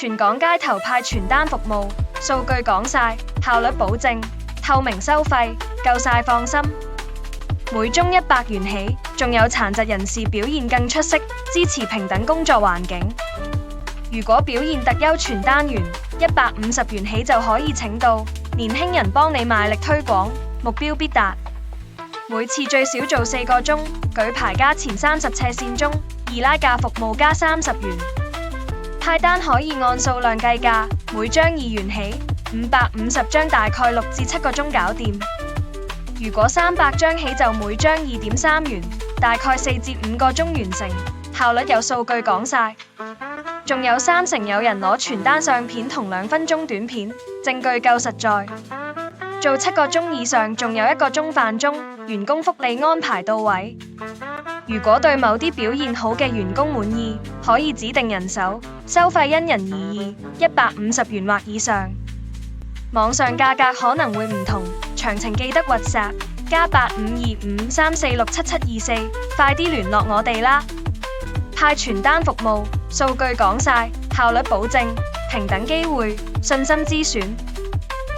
全港街頭派傳單服務，數據講晒，效率保證，透明收費，夠晒放心。每宗100元起，仲有殘疾人士表現更出色，支持平等工作環境。如果表現特優傳單員，150元起就可以請到，年輕人幫你賣力推廣，目標必達。每次最少做4個鐘，舉牌加前30斜線中，易拉架服務加30元。派單可以按數量計價，每張2元起，550張大概6至7個鐘搞掂。如果300張起就每張2.3元，大概4至5個鐘完成，效率有數據講晒。仲有30%有人攞傳單相片同2分鐘短片，證據夠實在。做7個鐘以上，仲有1個鐘飯鐘，員工福利安排到位。如果對某啲表現好嘅員工滿意，可以指定人手，收費因人而異，150元或以上。網上價格可能會唔同，詳情記得 WhatsApp +8525346774，快啲聯絡我哋啦！派傳單服務，數據講晒，效率保證，平等機會，信心之選。